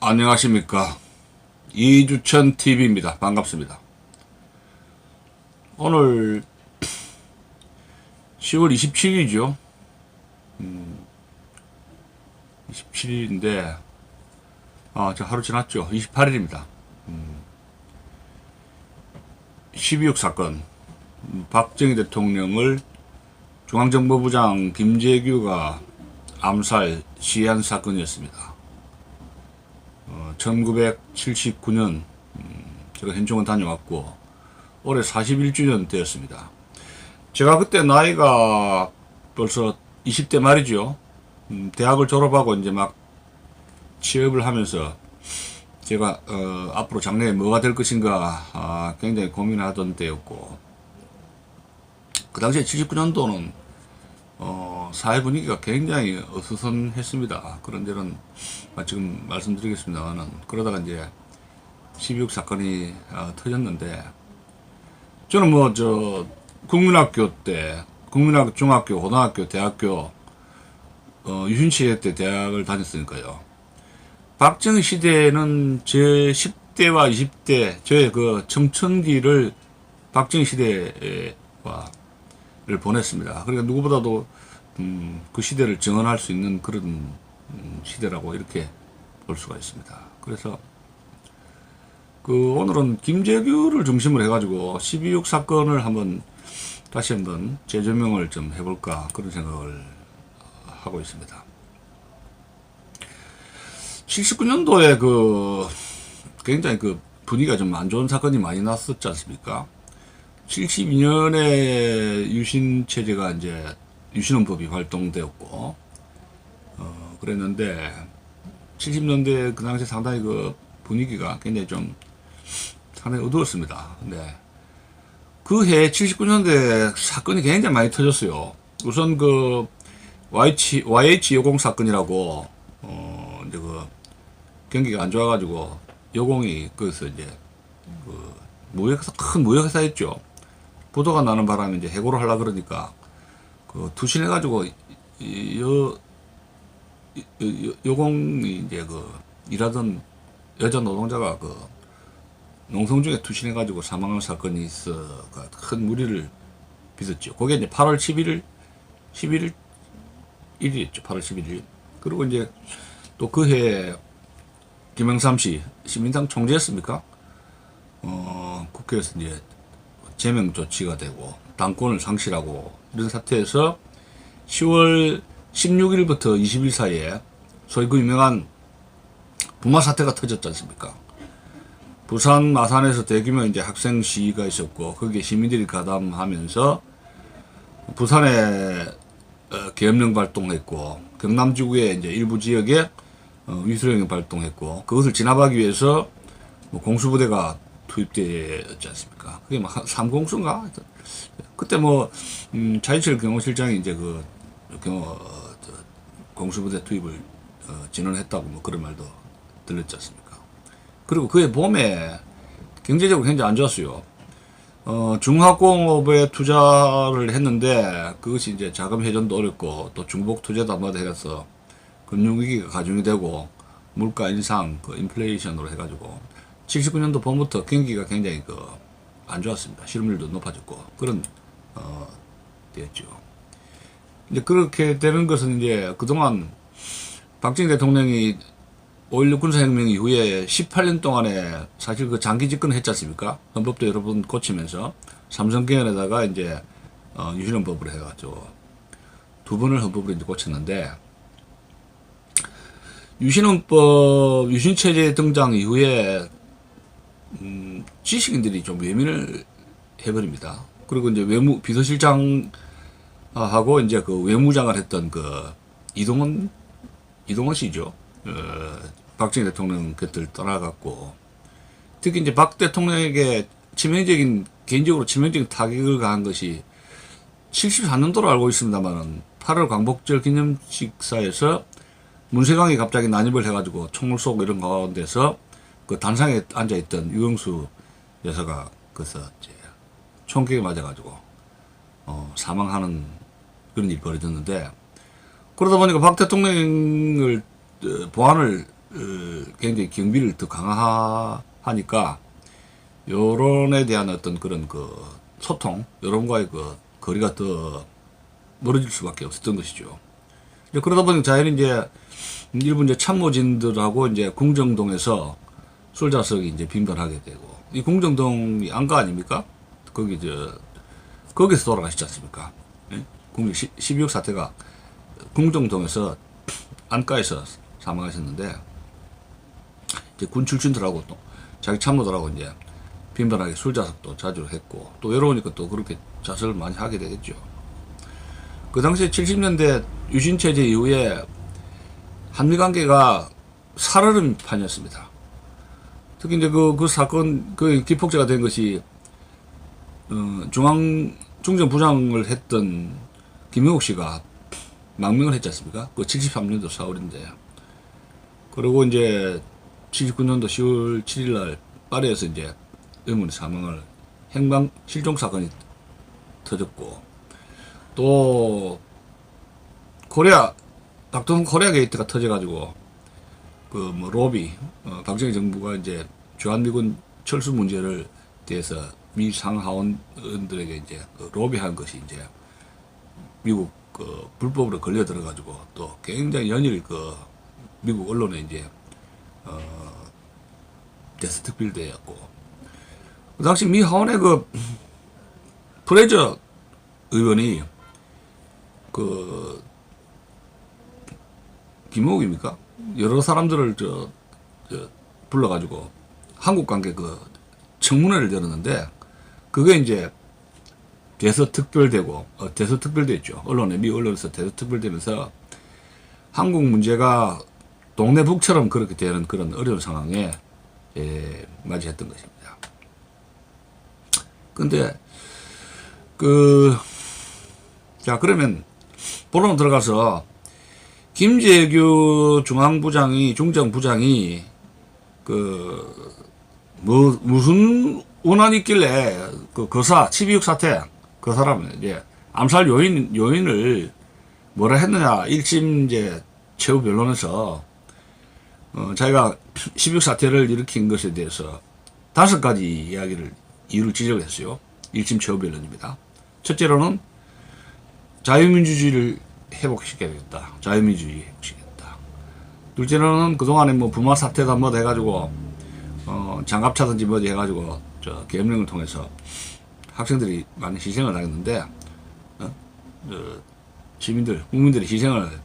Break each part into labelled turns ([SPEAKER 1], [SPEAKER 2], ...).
[SPEAKER 1] 안녕하십니까. 이주천 TV입니다. 반갑습니다. 오늘 10월 27일이죠. 27일인데, 저 하루 지났죠. 28일입니다. 12.6 사건. 박정희 대통령을 중앙정보부장 김재규가 암살, 시해한 사건이었습니다. 1979년 제가 현종원 다녀왔고 올해 41주년 되었습니다. 제가 그때 나이가 벌써 20대 말이죠. 대학을 졸업하고 이제 막 취업을 하면서 제가 앞으로 장래에 뭐가 될 것인가 굉장히 고민하던 때였고, 그 당시에 79년도는 사회 분위기가 굉장히 어수선했습니다. 그런 데는 지금 말씀드리겠습니다만은, 그러다가 이제 12.6 사건이 터졌는데, 저는 국민학교 때, 국민학교, 중학교, 고등학교, 대학교, 유신시대 때 대학을 다녔으니까요. 박정희 시대에는 제 10대와 20대, 저의 그 청춘기를 박정희 시대를 보냈습니다. 그러니까 누구보다도 그 시대를 증언할 수 있는 그런 시대라고 이렇게 볼 수가 있습니다. 그래서 오늘은 김재규를 중심으로 해가지고 12.6 사건을 다시 한번 재조명을 좀 해볼까, 그런 생각을 하고 있습니다. 79년도에 굉장히 분위기가 좀 안 좋은 사건이 많이 났었지 않습니까? 72년에 유신체제가 이제 유신헌법이 발동되었고, 그랬는데 70년대 그 당시 상당히 분위기가 굉장히 좀 상당히 어두웠습니다. 근데 그 해 79년대 사건이 굉장히 많이 터졌어요. 우선 YH 여공 사건이라고, 이제 경기가 안 좋아가지고 여공이 거기서 이제 큰 무역회사였죠. 부도가 나는 바람에 이제 해고를 하려 그러니까 투신해가지고 여공이 이제 일하던 여자 노동자가 농성 중에 투신해가지고 사망한 사건이 있어 큰 무리를 빚었죠. 그게 이제 8월 11일 일이었죠. 8월 11일. 그리고 이제 또 그해 김영삼 씨 시민당 총재였습니까? 국회에서 이제 제명 조치가 되고 당권을 상실하고 이런 사태에서 10월 16일부터 20일 사이에 소위 유명한 부마 사태가 터졌지 않습니까? 부산 마산에서 대규모 이제 학생 시위가 있었고, 거기에 시민들이 가담하면서 부산에 계엄령 발동했고, 경남 지구의 이제 일부 지역에 위수령이 발동했고, 그것을 진압하기 위해서 공수부대가 투입되었지 않습니까? 그게 막 삼공수인가? 그때 차인철 경호실장이 이제 공수부대 투입을 진언했다고 그런 말도 들렸지 않습니까? 그리고 그해 봄에 경제적으로 굉장히 안 좋았어요. 중화공업에 투자를 했는데 그것이 이제 자금 회전도 어렵고 또 중복 투자도 안 받아 해서 금융위기가 가중이 되고 물가 인상, 인플레이션으로 해가지고 79년도 봄부터 경기가 굉장히 안 좋았습니다. 실업률도 높아졌고 그런 때였죠. 이제 그렇게 되는 것은 이제 그동안 박정희 대통령이 5.16 군사혁명 이후에 18년 동안에 사실 장기 집권을 했지 않습니까? 헌법도 여러 번 고치면서 삼성개헌에다가 이제 유신헌법을 해가지고 두 번을 헌법을 이제 고쳤는데, 유신헌법, 유신체제 등장 이후에 지식인들이 좀 외면을 해버립니다. 그리고 이제 비서실장하고 이제 외무장을 했던 이동원 씨죠. 박정희 대통령 곁을 떠나갔고, 특히 이제 박 대통령에게 개인적으로 치명적인 타격을 가한 것이 74년도로 알고 있습니다만은 8월 광복절 기념식사에서 문세광이 갑자기 난입을 해가지고 총을 쏘고 이런 가운데서 단상에 앉아있던 유영수 여사가 그래서 이제 총격에 맞아가지고 사망하는 그런 일이 벌어졌는데, 그러다 보니까 박 대통령을 보안을 굉장히 경비를 더 강화하니까 여론에 대한 어떤 그런 그 소통, 여론과의 그 거리가 더 멀어질 수밖에 없었던 것이죠. 이제 그러다 보니 자연히 이제 일부 이제 참모진들하고 이제 궁정동에서 술자석이 이제 빈번하게 되고, 이 궁정동이 안가 아닙니까? 거기 거기서 돌아가시지 않습니까? 예? 12.6 사태가 궁정동에서 안가에서 사망하셨는데, 이제 군 출신들하고 또 자기 참모들하고 이제 빈번하게 술자석도 자주 했고, 또 외로우니까 또 그렇게 자석을 많이 하게 되겠죠. 그 당시에 70년대 유신체제 이후에 한미관계가 살얼음 판이었습니다. 특히 이제 그 사건, 그 기폭제가 된 것이, 중정부장을 했던 김영욱 씨가 망명을 했지 않습니까? 그 73년도 4월인데. 그리고 이제 79년도 10월 7일 날 파리에서 이제 의문의 사망을, 실종 사건이 터졌고, 또 닥터홈 코리아 게이트가 터져가지고 로비, 박정희 정부가 이제 주한미군 철수 문제를 대해서 미 상하원들에게 이제 로비한 것이 이제 미국 불법으로 걸려 들어가지고 또 굉장히 연일 미국 언론에 이제 데스특필드였고, 그 당시 미 하원의 프레저 의원이 김옥입니까? 여러 사람들을 불러가지고 한국 관계 청문회를 열었는데, 그게 이제 대서특별됐죠. 미 언론에서 대서특별되면서 한국 문제가 동네북처럼 그렇게 되는 그런 어려운 상황에 맞이했던 것입니다. 근데 자, 그러면 본론 들어가서 김재규 중정부장이 무슨 원한이 있길래 거사 12.6 사태, 그 사람은 이제 암살 요인을 뭐라 했느냐, 1심 이제 최후 변론에서 자기가 12.6 사태를 일으킨 것에 대해서 5가지 이유를 지적을 했어요. 1심 최후 변론입니다. 첫째로는 자유민주주의를 회복시켜야 되겠다. 자유민주주의 회복시켰다. 둘째로는 그동안에 부마 사태다 해가지고 장갑차든지 뭐지 해가지고 계엄령을 통해서 학생들이 많이 희생을 당했는데, 국민들의 희생을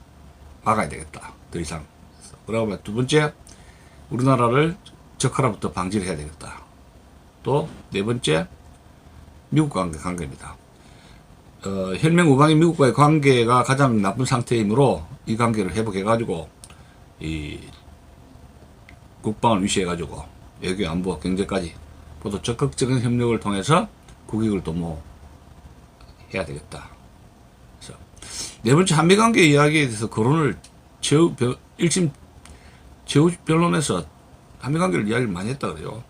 [SPEAKER 1] 막아야 되겠다. 더 이상. 그러고 두 번째, 우리나라를 적화로부터 방지를 해야 되겠다. 또 네 번째, 미국과 관계입니다. 혈맹 우방인 미국과의 관계가 가장 나쁜 상태이므로 이 관계를 회복해가지고 이 국방을 위시해가지고 외교, 안보, 경제까지 모두 적극적인 협력을 통해서 국익을 도모해야 되겠다. 그래서 네 번째, 한미관계 이야기에 대해서 거론을 1심 최후 변론에서 한미관계를 이야기를 많이 했다 그래요.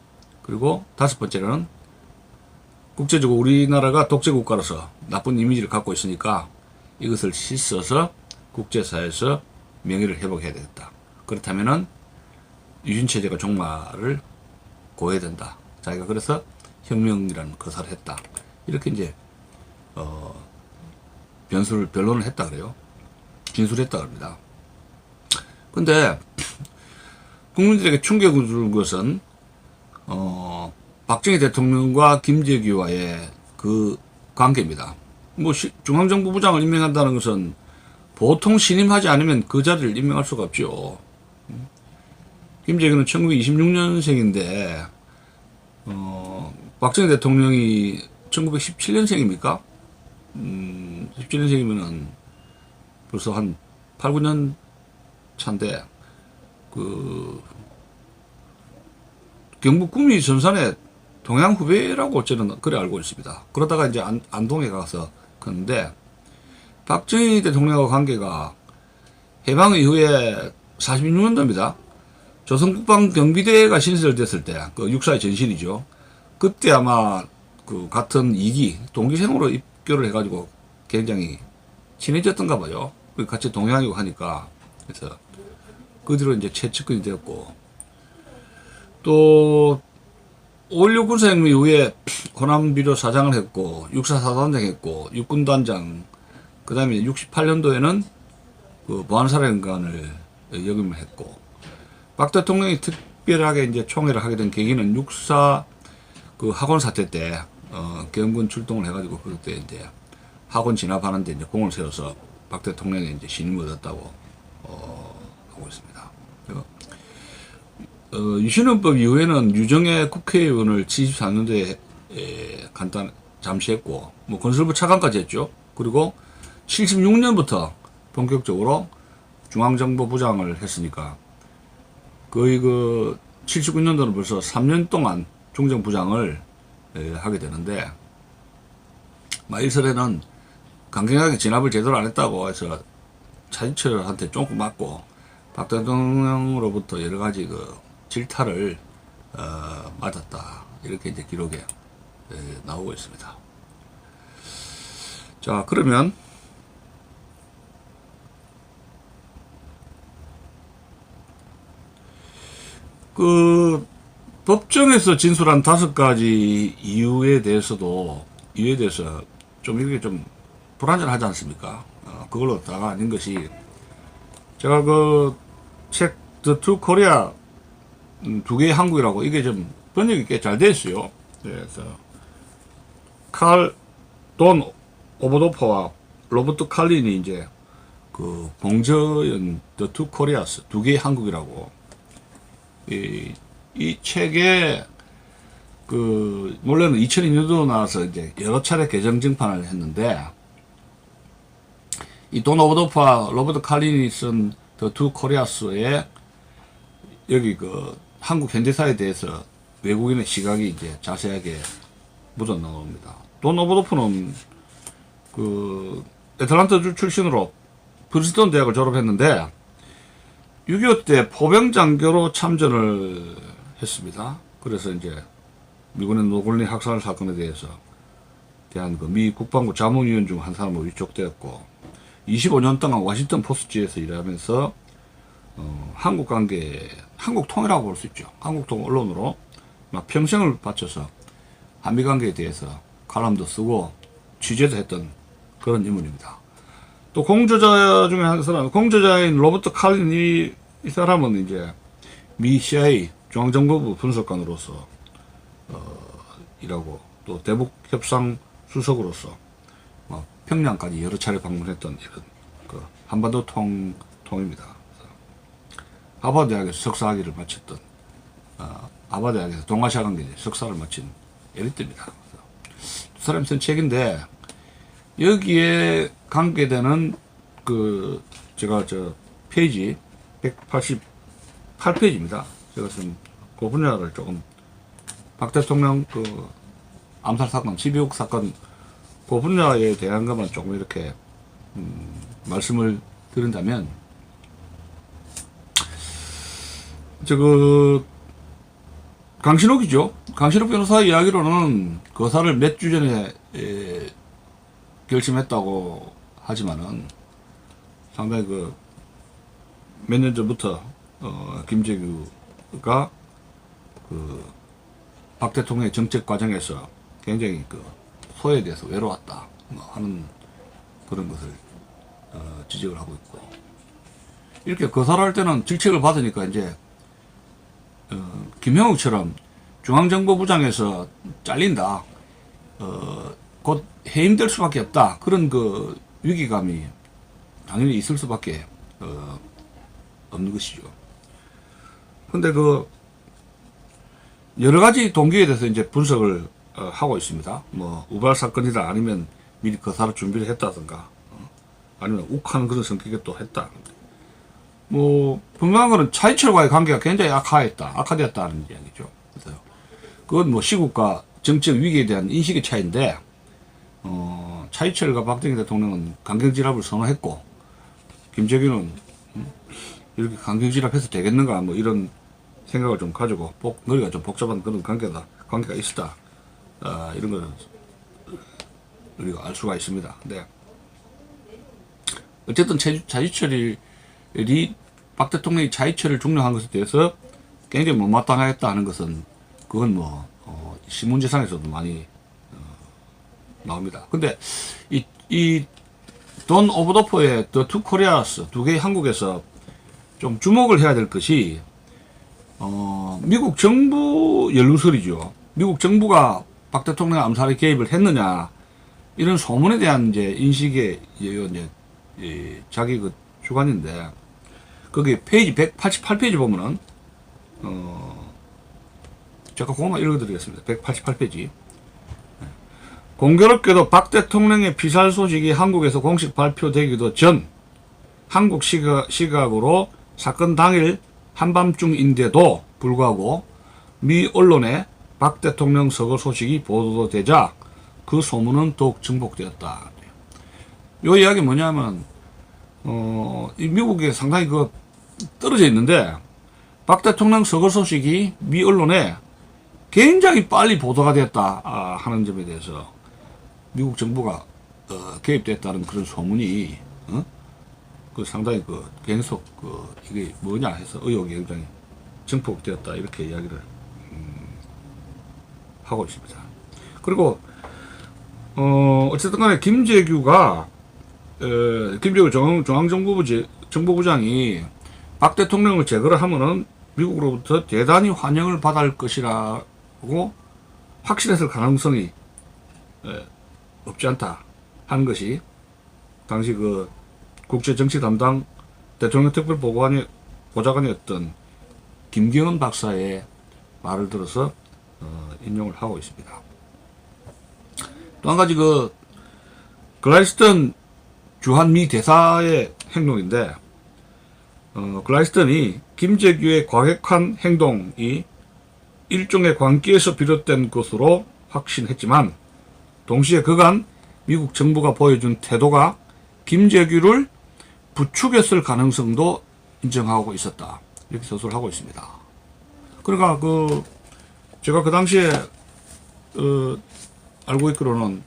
[SPEAKER 1] 그리고 5번째는 국제적으로 우리나라가 독재국가로서 나쁜 이미지를 갖고 있으니까 이것을 씻어서 국제사회에서 명예를 회복해야 되겠다. 그렇다면은 유신체제가 종말을 고해야 된다. 자기가 그래서 혁명이라는 거사를 했다. 이렇게 이제 변론을 했다 그래요. 진술했다 그럽니다. 근데 국민들에게 충격을 준 것은 박정희 대통령과 김재규와의 그 관계입니다. 중앙정부부장을 임명한다는 것은 보통 신임하지 않으면 그 자리를 임명할 수가 없죠. 김재규는 1926년생인데 박정희 대통령이 1917년생입니까? 17년생이면은 벌써 한 8, 9년 차인데 경북 구미 전산에 동양 후배라고 저는 그래 알고 있습니다. 그러다가 이제 안동에 가서 그런데 박정희 대통령과 관계가 해방 이후에 46년도입니다. 조선국방경비대가 신설됐을 때, 육사의 전신이죠. 그때 아마 같은 2기, 동기생으로 입교를 해가지고 굉장히 친해졌던가 봐요. 같이 동양이고 하니까. 그래서 그 뒤로 이제 최측근이 되었고, 또 5.16 군사혁명 이후에 호남비료 사장을 했고, 육사 사단장 했고, 육군단장, 그 다음에 68년도에는 그 보안사령관을 역임을 했고, 박 대통령이 특별하게 이제 총회를 하게 된 계기는 육사 그 학원 사태 때, 계엄군 출동을 해가지고 그때 이제 학원 진압하는데 이제 공을 세워서 박 대통령이 이제 신임을 얻었다고, 하고 있습니다. 유신헌법 이후에는 유정의 국회의원을 74년도에 잠시 했고, 뭐 건설부 차관까지 했죠. 그리고 76년부터 본격적으로 중앙정보부장을 했으니까 거의 그 79년도는 벌써 3년 동안 중정부장을 하게 되는데, 일설에는 강경하게 진압을 제대로 안 했다고 해서 차지철한테 쫑긋 맞고 박 대통령으로부터 여러 가지 그 질타를 맞았다, 이렇게 이제 기록에 나오고 있습니다. 자, 그러면 그 법정에서 진술한 5가지 이유에 대해서 좀 이게 좀 불안전하지 않습니까? 그걸로 다가 아닌 것이, 제가 그 책 The Two Korea, 두 개의 한국이라고, 이게 좀 번역이 꽤 잘 돼 있어요. 그래서 돈 오버도퍼와 로버트 칼린이 이제 그 봉저연 The Two Koreas, 두 개의 한국이라고, 이 책에 그 원래는 2002년도 나와서 이제 여러 차례 개정 증판을 했는데, 이 돈 오버도퍼와 로버트 칼린이 쓴 The Two Koreas에 여기 그 한국 현대사에 대해서 외국인의 시각이 이제 자세하게 묻어 나옵니다. 돈 오버도퍼는 그 애틀란타 출신으로 프린스턴 대학을 졸업했는데 6.25 때 포병장교로 참전을 했습니다. 그래서 이제 미군의 노골린 학살 사건에 대해서 대한 그 미 국방부 자문위원 중 한 사람으로 위촉되었고, 25년 동안 워싱턴 포스트지에서 일하면서 한국 통이라고 볼 수 있죠. 한국통 언론으로 막 평생을 바쳐서 한미 관계에 대해서 칼럼도 쓰고 취재도 했던 그런 인물입니다. 또 공저자 중에 한 사람, 공저자인 로버트 칼린, 이 사람은 이제 미 CIA 중앙정보부 분석관으로서 일하고, 또 대북 협상 수석으로서 평양까지 여러 차례 방문했던 이런 그 한반도 통입니다. 하버드 대학에서 석사학위를 마쳤던, 하버드 대학에서 동아시아 관계 석사를 마친 엘리트입니다. 두 사람이 쓴 책인데, 여기에 관계되는 그 제가 저 페이지 188페이지입니다. 제가 쓴 그 분야를 조금, 박 대통령 그 암살 사건, 12.6 사건 그 분야에 대한 것만 조금 이렇게 말씀을 드린다면, 강신옥이죠. 강신옥 변호사 이야기로는 거사를 몇 주 전에 결심했다고 하지만은, 상당히 그 몇 년 전부터 김재규가 그 박 대통령의 정책 과정에서 굉장히 그 소에 대해서 외로웠다 하는 그런 것을 지적을 하고 있고, 이렇게 거사를 할 때는 질책을 받으니까 이제 김형욱처럼 중앙정보부장에서 잘린다, 곧 해임될 수밖에 없다, 그런 그 위기감이 당연히 있을 수밖에 없는 것이죠. 근데 그 여러 가지 동기에 대해서 이제 분석을 하고 있습니다. 뭐 우발 사건이다, 아니면 미리 거사를 준비를 했다든가, 아니면 욱하는 그런 성격이 또 했다. 뭐 분명한 거는 차이철과의 관계가 굉장히 악화되었다는 이야기죠. 그래서 그건 뭐 시국과 정치적 위기에 대한 인식의 차이인데, 차이철과 박정희 대통령은 강경진압을 선호했고, 김재규는 이렇게 강경진압해서 되겠는가, 뭐 이런 생각을 좀 가지고 머리가 좀 복잡한 그런 관계가 있었다, 이런 걸 우리가 알 수가 있습니다. 근데 어쨌든 차이철이 박 대통령이 자의체를 종료한 것에 대해서 굉장히 못마땅하겠다 하는 것은 그건 뭐 신문지상에서도 많이 나옵니다. 근데 이 돈 오브 더 포의 The Two Koreas, 두 개의 한국에서 좀 주목을 해야 될 것이 미국 정부 연루설이죠. 미국 정부가 박 대통령 암살에 개입을 했느냐 이런 소문에 대한 이제 인식의 이제 자기 그 주관인데 거기 페이지 188페이지 보면은 제가 그것만 읽어드리겠습니다. 188페이지. 공교롭게도 박 대통령의 피살 소식이 한국에서 공식 발표되기도 전 한국 시각으로 사건 당일 한밤중인데도 불구하고 미 언론에 박 대통령 서거 소식이 보도되자 그 소문은 더욱 증폭되었다. 요 이야기 뭐냐면 이 미국에 상당히 그 떨어져 있는데 박 대통령 서거 소식이 미 언론에 굉장히 빨리 보도가 됐다 하는 점에 대해서 미국 정부가 개입됐다는 그런 소문이 그 상당히 그 계속 이게 뭐냐 해서 의혹이 굉장히 증폭되었다 이렇게 이야기를 하고 있습니다. 그리고 어쨌든 간에 김재규가 김재규 중앙정보부장이 박 대통령을 제거를 하면은 미국으로부터 대단히 환영을 받을 것이라고 확신했을 가능성이 없지 않다 하는 것이 당시 그 국제정치 담당 대통령 특별 보좌관이었던 김경은 박사의 말을 들어서 인용을 하고 있습니다. 또 한 가지 그 글라이스턴 주한미 대사의 행동인데 글라이스턴이 김재규의 과격한 행동이 일종의 광기에서 비롯된 것으로 확신했지만 동시에 그간 미국 정부가 보여준 태도가 김재규를 부추겼을 가능성도 인정하고 있었다. 이렇게 서술을 하고 있습니다. 그러니까 제가 그 당시에 알고 있기로는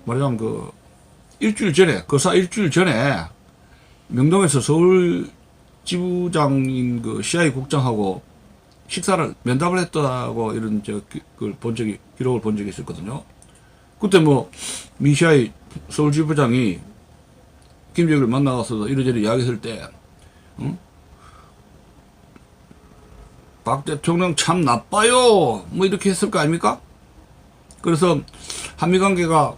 [SPEAKER 1] 말하자면 일주일 전에 거사 일주일 전에 명동에서 서울 지부장인 CIA 국장하고 식사를 면담을 했다고 이런 기록을 본 적이 있었거든요. 그때 미 CIA 서울 지부장이 김재규를 만나서 이러저러 이야기했을 때 박 대통령 참 나빠요 이렇게 했을 거 아닙니까? 그래서 한미관계가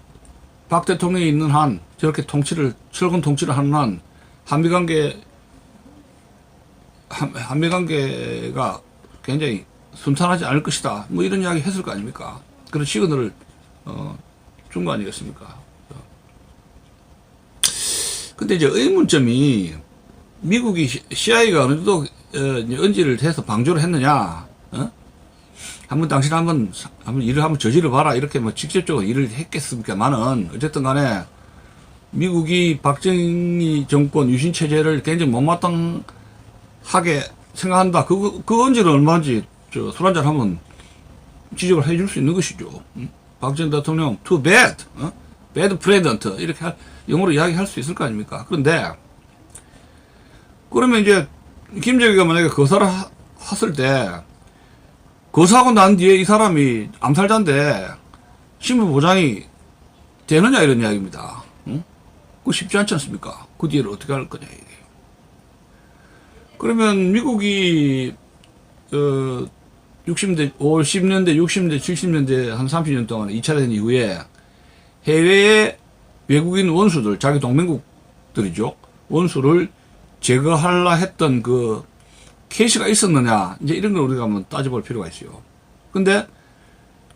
[SPEAKER 1] 박 대통령이 있는 한 저렇게 철근 통치를 하는 한 한미관계가 굉장히 순탄하지 않을 것이다 이런 이야기 했을 거 아닙니까? 그런 시그널을 준 거 아니겠습니까? 근데 이제 의문점이 미국이 CIA가 어느 정도 언지를 해서 방조를 했느냐? 당신 한번 일을 한번 저지러 봐라 이렇게 직접적으로 일을 했겠습니까만은 어쨌든 간에 미국이 박정희 정권 유신 체제를 굉장히 못마땅하게 생각한다. 그 언지를 얼마인지 술 한잔 하면 지적을 해줄 수 있는 것이죠. 박정희 대통령 too bad, bad president 이렇게 영어로 이야기할 수 있을 거 아닙니까? 그런데 그러면 이제 김재규가 만약에 거사를 했을 때 거사하고 난 뒤에 이 사람이 암살자인데 신분보장이 되느냐 이런 이야기입니다. 그거 쉽지 않지 않습니까? 그 뒤를 어떻게 할 거냐 이게. 그러면 미국이 50년대, 60년대, 70년대 한 30년 동안 2차 대전 이후에 해외의 외국인 원수들, 자기 동맹국들이죠. 원수를 제거하려 했던 그 케이스가 있었느냐, 이제 이런 걸 우리가 한번 따져볼 필요가 있어요. 근데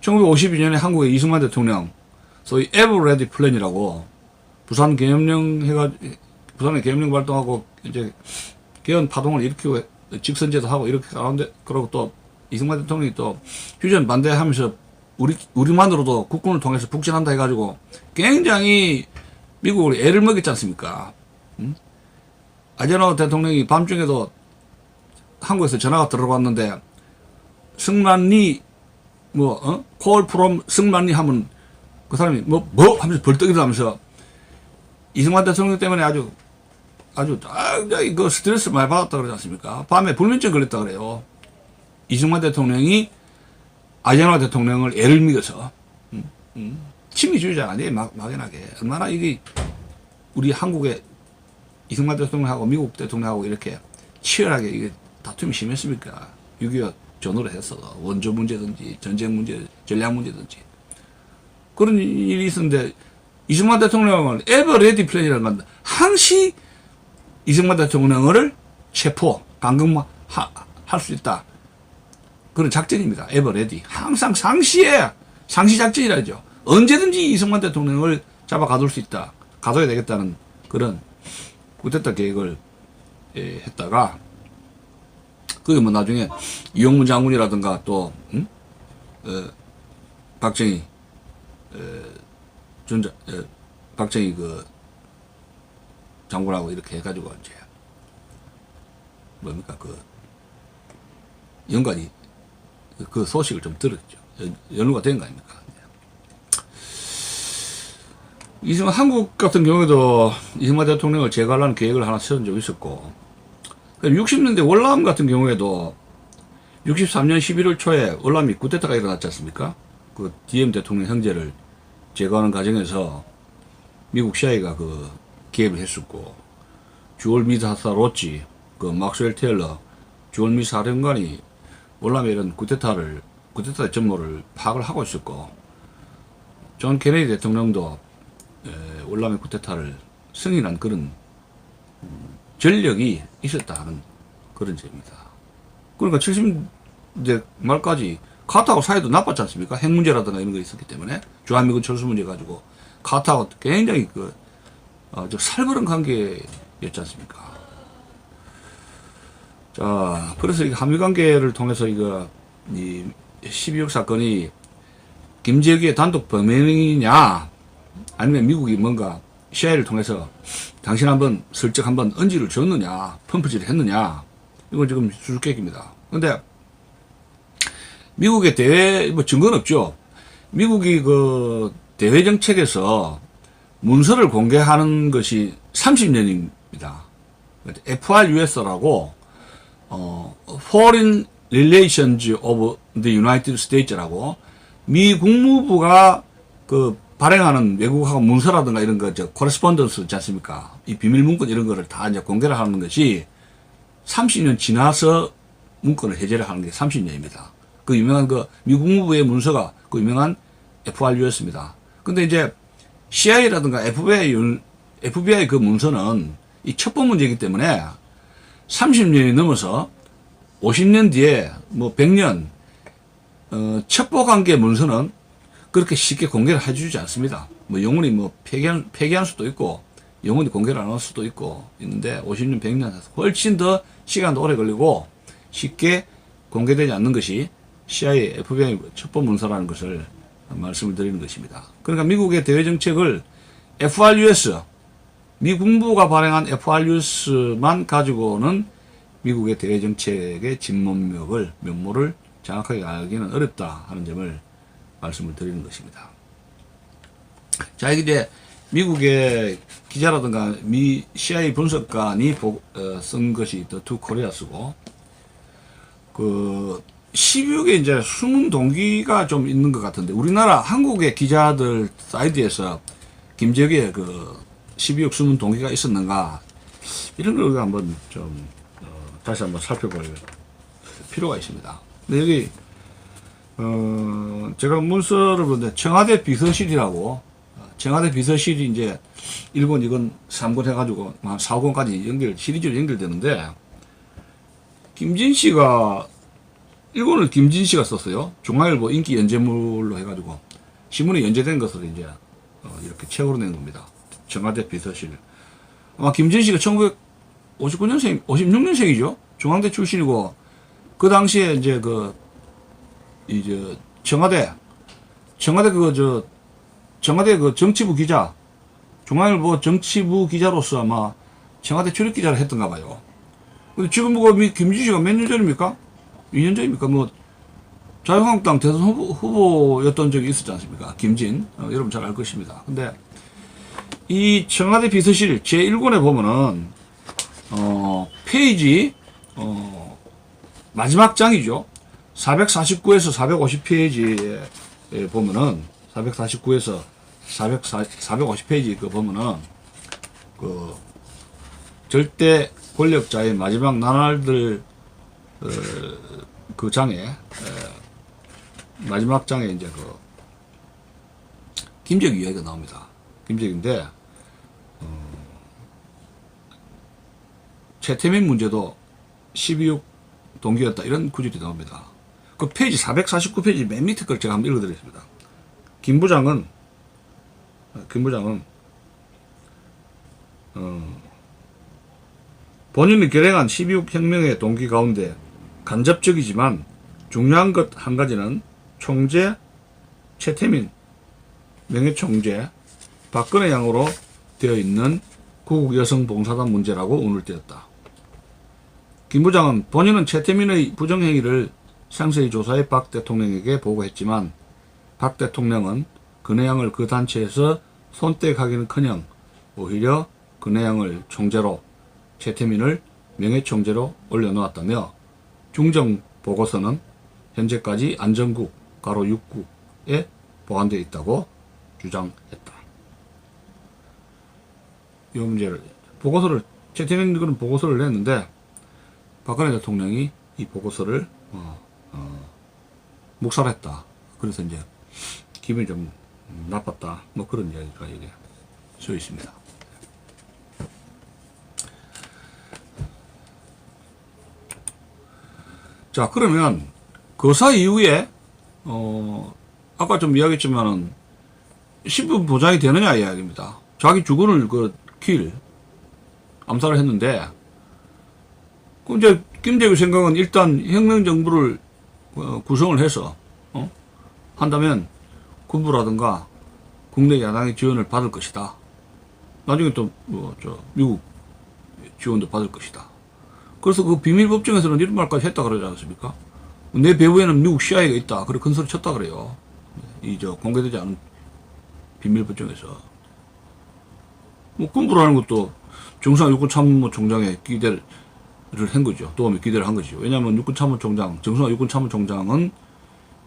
[SPEAKER 1] 1952년에 한국의 이승만 대통령, 소위 에버레디 플랜이라고 부산의 계엄령 발동하고 이제 개헌 파동을 일으키고 직선제도 하고 이렇게 가운데, 그리고 또 이승만 대통령이 또 휴전 반대하면서 우리만으로도 국군을 통해서 북진한다 해가지고 굉장히 미국을 애를 먹였지 않습니까? 아제노 대통령이 밤중에도 한국에서 전화가 들어왔는데 승만리 call from 승만리 하면 그 사람이 하면서 벌떡 일어나면서 이승만 대통령 때문에 아주 아주 그 스트레스 많이 받았다 그러지 않습니까? 밤에 불면증 걸렸다 그래요. 이승만 대통령이 아젠화 대통령을 애를 먹여서 친미주의자 아니에요. 막연하게 얼마나 이게 우리 한국의 이승만 대통령하고 미국 대통령하고 이렇게 치열하게 이게 다툼이 심했습니까? 6.25 전후로 했어. 원조 문제든지 전쟁 문제, 전략 문제든지 그런 일이 있었는데 이승만 대통령은 에버레디 플랜이라는 건 항시 이승만 대통령을 체포, 감금할 수 있다. 그런 작전입니다. 에버레디. 항상 상시 작전이라죠. 언제든지 이승만 대통령을 잡아 가둘 수 있다. 가둬야 되겠다는 그런 쿠데타 계획을 했다가 그게 뭐 나중에 이용문 장군이라든가 또 박정희 박정희 그 장군하고 이렇게 해가지고 이제 뭡니까 그 연관이 그 소식을 좀 들었죠. 연루가 된 거 아닙니까? 이승만 한국 같은 경우에도 이승만 대통령을 제거하려는 계획을 하나 세운 적이 있었고 60년대 월남 같은 경우에도 63년 11월 초에 월남이 쿠데타가 일어났지 않습니까? 그 DM 대통령 형제를 제거하는 과정에서 미국 CIA가 그 개입을 했었고 주얼 미드 하사 로치 그 막스웰 테일러 주얼 미드 사령관이 월남의 이런 쿠데타의 전모를 파악을 하고 있었고 존 케네디 대통령도 월남의 쿠데타를 승인한 그런 전력이 있었다 하는 그런 점입니다. 그러니까 70년대 말까지 카타하고 사이도 나빴지 않습니까? 핵 문제라든가 이런 거 있었기 때문에 주한미군 철수 문제 가지고 카타하고 굉장히 좀 살벌한 관계였지 않습니까? 자, 그래서 이 한미 관계를 통해서 이 12.6 사건이 김재규의 단독 범행이냐 아니면 미국이 뭔가 CIA를 통해서 당신 한번 슬쩍 한번 언지를 줬느냐 펌프질을 했느냐 이건 지금 수수께끼입니다. 근데 미국의 대외 뭐 증거는 없죠. 미국이 그 대외 정책에서 문서를 공개하는 것이 30년입니다. FRUS라고 Foreign Relations of the United States라고 미 국무부가 그 발행하는 외국하고 문서라든가 이런 거, 코레스폰던스 있지 않습니까? 이 비밀 문건 이런 거를 다 이제 공개를 하는 것이 30년 지나서 문건을 해제를 하는 게 30년입니다. 그 유명한 그 미국 국무부의 문서가 그 유명한 FRU였습니다. 근데 이제 CIA라든가 FBI 그 문서는 이 첩보 문제이기 때문에 30년이 넘어서 50년 뒤에 뭐 100년, 첩보 관계 문서는 그렇게 쉽게 공개를 해주지 않습니다. 뭐 영원히 뭐 폐기할 수도 있고 영원히 공개를 안 할 수도 있고 있는데 50년, 100년 훨씬 더 시간도 오래 걸리고 쉽게 공개되지 않는 것이 CIA, FBI 첩보 문서라는 것을 말씀을 드리는 것입니다. 그러니까 미국의 대외 정책을 FRUS, 미 국무부가 발행한 FRUS만 가지고는 미국의 대외 정책의 면모를 정확하게 알기는 어렵다 하는 점을 말씀을 드리는 것입니다. 자, 이제 미국의 기자라든가 미 CIA 분석관이 쓴 것이 The Two Koreas고, 그 12억의 이제 숨은 동기가 좀 있는 것 같은데, 우리나라 한국의 기자들 사이드에서 김재규의 그 12억 숨은 동기가 있었는가, 이런 걸 우리가 한번 좀 다시 한번 살펴볼 필요가 있습니다. 근데 여기 제가 문서를 보는데 청와대 비서실이라고, 청와대 비서실이 이제 1권, 2권, 3권 해가지고 한 4권까지 시리즈로 연결되는데, 김진 씨가 1권을 김진 씨가 썼어요. 중앙일보 인기 연재물로 해가지고 신문에 연재된 것을 이제 이렇게 책으로 낸 겁니다. 청와대 비서실. 아마 김진 씨가 1959년생, 56년생이죠. 중앙대 출신이고, 그 당시에 이제 청와대 그 정치부 기자, 중앙일보 정치부 기자로서 아마 청와대 출입 기자를 했던가 봐요. 근데 지금 김진 씨가 몇 년 전입니까? 2년 전입니까? 뭐, 자유한국당 대선 후보였던 적이 있었지 않습니까? 김진. 여러분 잘 알 것입니다. 근데 이 청와대 비서실 제1권에 보면은 페이지, 마지막 장이죠. 449에서 450페이지에 보면은, 449에서 450페이지 그 보면은, 그, 절대 권력자의 마지막 나날들, 그 장에, 마지막 장에 이제 그, 김재규 이야기가 나옵니다. 김재규인데, 최태민 문제도 12.6 동기였다. 이런 구절이 나옵니다. 그 페이지 449페이지 맨 밑에 걸 제가 한번 읽어드리겠습니다. 김 부장은 본인이 결행한 12.6 혁명의 동기 가운데 간접적이지만 중요한 것 한 가지는 총재 최태민 명예총재 박근혜 양으로 되어 있는 구국 여성봉사단 문제라고 운을 띄었다. 김 부장은 본인은 최태민의 부정행위를 상세히 조사해 박 대통령에게 보고했지만 박 대통령은 근혜양을 그 단체에서 손떼가기는커녕 오히려 근혜양을 총재로 최태민을 명예총재로 올려놓았다며 중정 보고서는 현재까지 안전국 가로 6국에 보관되어 있다고 주장했다. 이 문제를 보고서를 최태민이 그런 보고서를 냈는데 박근혜 대통령이 이 보고서를 묵살했다. 그래서 이제 기분이 좀 나빴다. 뭐 그런 이야기가 이게 써 있습니다. 자, 그러면 거사 이후에 아까 좀 이야기했지만은 신분 보장이 되느냐 이야기입니다. 자기 주군을 킬 암살을 했는데, 그럼 이제 김재규 생각은 일단 혁명정부를 구성을 해서 한다면 군부라든가 국내 야당의 지원을 받을 것이다. 나중에 또 미국 지원도 받을 것이다. 그래서 그 비밀법정에서는 이런 말까지 했다 그러지 않습니까? 내 배후에는 미국 CIA가 있다. 그래 큰 소리 쳤다 그래요. 공개되지 않은 비밀법정에서. 뭐 군부라는 것도 정상 육군참모총장의 기대를 한 거죠. 도움에 기대를 한 거죠. 왜냐하면 육군참모총장, 정상 육군참모총장은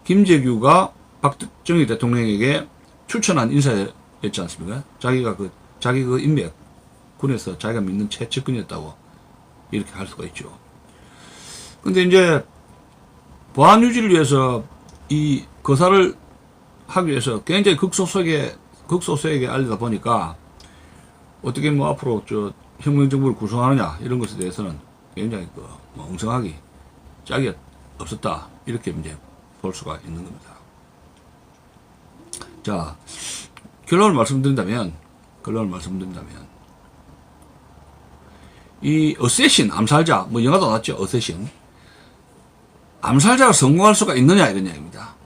[SPEAKER 1] 김재규가 박정희 대통령에게 추천한 인사였지 않습니까? 자기 그 인맥, 군에서 자기가 믿는 최측근이었다고 이렇게 할 수가 있죠. 근데 이제 보안 유지를 위해서 이 거사를 하기 위해서 굉장히 극소수에게 알리다 보니까 어떻게 뭐 앞으로 혁명정부를 구성하느냐 이런 것에 대해서는 굉장히 엉성하기 짝이 없었다. 이렇게 이제 볼 수가 있는 겁니다. 자, 결론을 말씀드린다면 이 어쌔신, 암살자, 뭐 영화도 나왔죠. 어쌔신. 암살자가 성공할 수가 있느냐 이런 이야기입니다.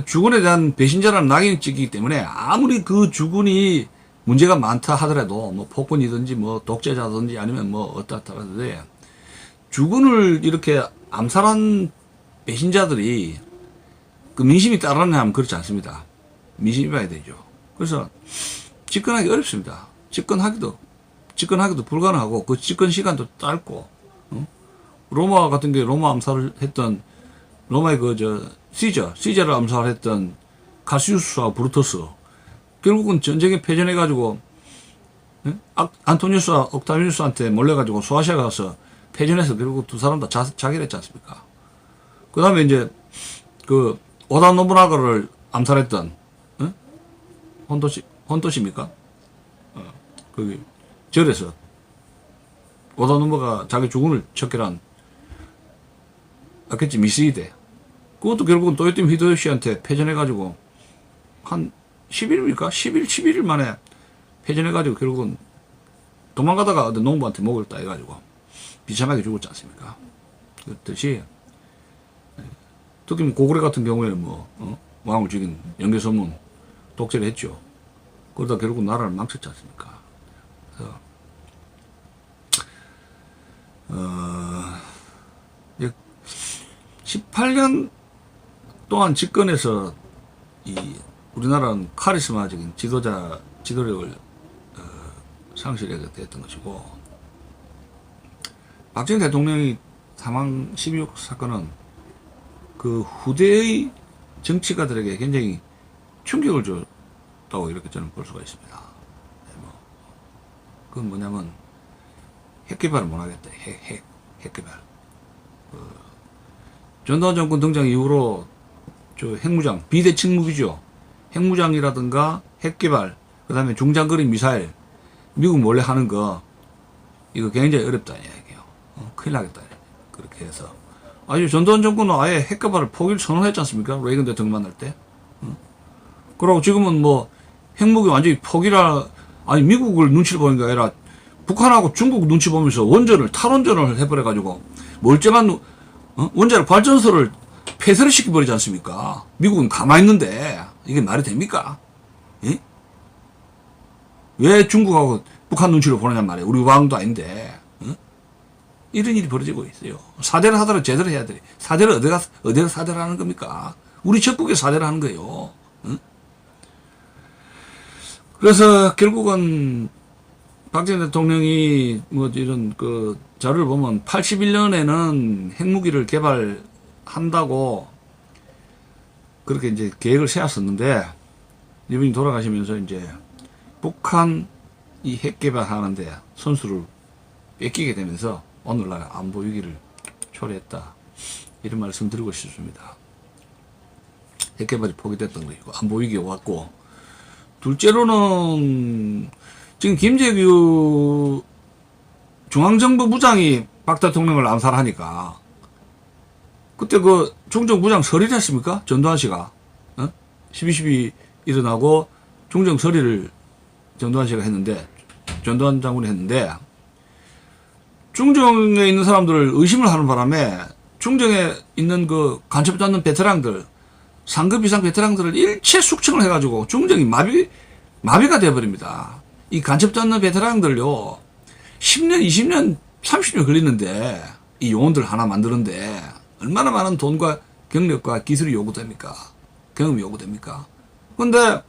[SPEAKER 1] 주군에 대한 배신자라는 낙인이 찍히기 때문에 아무리 그 주군이 문제가 많다 하더라도 뭐 폭군이든지 뭐 독재자든지 아니면 뭐 어떻다 하더라도 주군을 이렇게 암살한 배신자들이 그 민심이 따르느냐 하면 그렇지 않습니다. 민심이 봐야 되죠. 그래서 집권하기 어렵습니다. 집권하기도 불가능하고 그 집권 시간도 짧고, 로마 같은 게 로마 암살을 했던 로마의 시저를 암살했던 카시우스와 브루터스, 결국은 전쟁에 패전해가지고 안토니우스와 옥타비누스한테 몰려가지고 소아시아 가서 패전해서 결국 두 사람 다 자결했지 않습니까? 그 다음에 이제 그 오다 노부나가를 암살했던 혼토시입니까? 거기 절에서 오다 노부나가 자기 주군을 척결한 아겠지 미스이데, 그것도 결국은 도요토미 히데요시한테 패전해가지고 한 10일입니까? 11일 만에 패전해가지고 결국은 도망가다가 어떤 농부한테 목을 따해가지고 비참하게 죽었지 않습니까? 그렇듯이 특히 고구려 같은 경우에는 왕을 죽인 영계서문 독재를 했죠. 그러다 결국 나라를 망쳤지 않습니까? 그래서 18년 동안 집권해서 우리나라는 카리스마적인 지도력을 상실하게 됐던 것이고, 박정희 대통령이 사망 12.6 사건은 그 후대의 정치가들에게 굉장히 충격을 줬다고 이렇게 저는 볼 수가 있습니다. 그건 뭐냐면 핵 개발을 못 하겠다. 핵 개발. 전두환 정권 등장 이후로 저 핵무장, 비대칭 무기죠. 핵무장이라든가 핵 개발, 그 다음에 중장거리 미사일, 미국 몰래 하는 거, 이거 굉장히 어렵다 이야기예요. 큰일 나겠다. 그렇게 해서. 아주 전두환 정권은 아예 핵 개발을 포기를 선언했지 않습니까? 레이건 대통령 만날 때. 그러고 지금은 뭐 핵무기 완전히 포기라, 아니 미국을 눈치를 보는 게 아니라 북한하고 중국 눈치 보면서 탈원전을 해버려가지고 멀쩡한 원자력 발전소를 폐쇄를 시켜버리지 않습니까? 미국은 가만히 있는데 이게 말이 됩니까? 예? 왜 중국하고 북한 눈치를 보느냐 말이에요. 우리 왕도 아닌데. 이런 일이 벌어지고 있어요. 사대를 하더라도 제대로 해야 돼. 사대를 어디가 사대를 하는 겁니까? 우리 적국에 사대를 하는 거예요. 그래서 결국은 박정희 대통령이 뭐 이런 그 자료를 보면 81년에는 핵무기를 개발한다고 그렇게 이제 계획을 세웠었는데 이분이 돌아가시면서 이제 북한 이 핵 개발하는데 선수를 뺏기게 되면서 오늘날 안보 위기를 초래했다. 이런 말씀 드리고 싶습니다. 핵 개발이 포기됐던 것이고 안보 위기가 왔고, 둘째로는 지금 김재규 중앙정보부장이 박 대통령을 암살하니까 그때 그 중정부장 설의를 했습니까? 전두환 씨가 12.12 일어나고 중정 설의를 전두환 씨가 했는데, 전두환 장군이 했는데, 중정에 있는 사람들을 의심을 하는 바람에 중정에 있는 그 간첩 잡는 베테랑들, 상급 이상 베테랑들을 일체 숙청을 해가지고 중정이 마비가 돼버립니다. 이 간첩 잡는 베테랑들요, 10년, 20년, 30년 걸리는데, 이 요원들 하나 만드는데, 얼마나 많은 돈과 경력과 기술이 요구됩니까? 경험이 요구됩니까? 근데,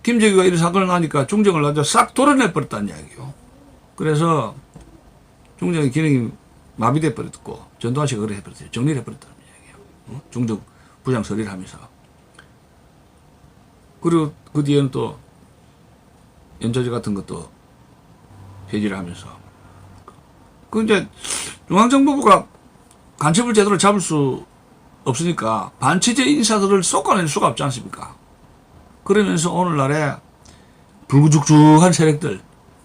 [SPEAKER 1] 김재규가 이런 사건을 나니까 중정을 아주 싹 도려내버렸다는 이야기요. 그래서, 중정의 기능이 마비돼 버렸고, 전두환 씨가 그래 해버렸어요. 정리를 해버렸다는 이야기예요. 중정 부장 설의를 하면서. 그리고 그 뒤에는 또, 연좌제 같은 것도 폐지를 하면서. 그 이제, 중앙정보부가 간첩을 제대로 잡을 수 없으니까 반체제 인사들을 쏟아낼 수가 없지 않습니까? 그러면서 오늘날에 불구죽죽한 세력들,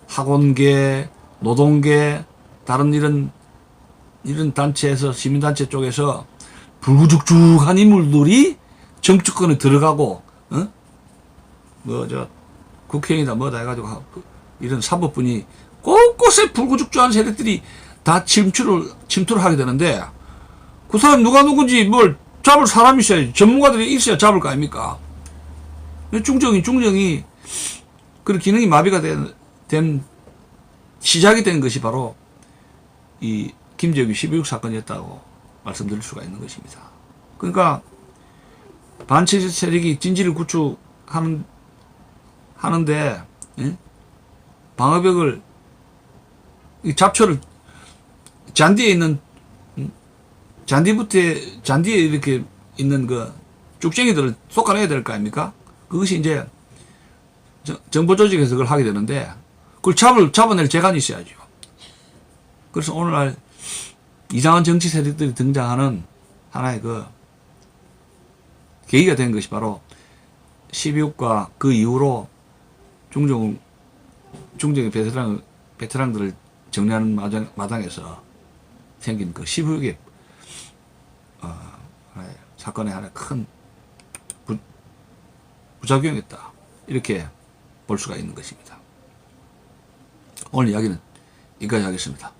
[SPEAKER 1] 학원계, 노동계, 다른 이런 단체에서, 시민단체 쪽에서 불구죽죽한 인물들이 정치권에 들어가고, 국회의원이다 뭐다 해가지고 이런 사법분이 곳곳에 불구죽죽한 세력들이 다 침투를 하게 되는데, 그 사람 누가 누군지 뭘 잡을 사람이 있어야지. 전문가들이 있어야 잡을 거 아닙니까? 중정이 그런 기능이 마비가 된 시작이 된 것이 바로 이 김재규 12.6 사건이었다고 말씀드릴 수가 있는 것입니다. 그러니까 반체제 세력이 진지를 구축하는데 방어벽을, 이 잡초를 잔디에 있는 잔디에 이렇게 있는 그 쭉쟁이들을 쏟아내야 될 거 아닙니까? 그것이 이제 정보 조직에서 그걸 하게 되는데, 그걸 잡아낼 재간이 있어야죠. 그래서 오늘날 이상한 정치 세력들이 등장하는 하나의 그 계기가 된 것이 바로 12.6과 그 이후로 중정의 베테랑들을 정리하는 마당에서 생긴 그 12.6의 사건의 하나의 큰 부작용이었다. 이렇게 볼 수가 있는 것입니다. 오늘 이야기는 여기까지 하겠습니다.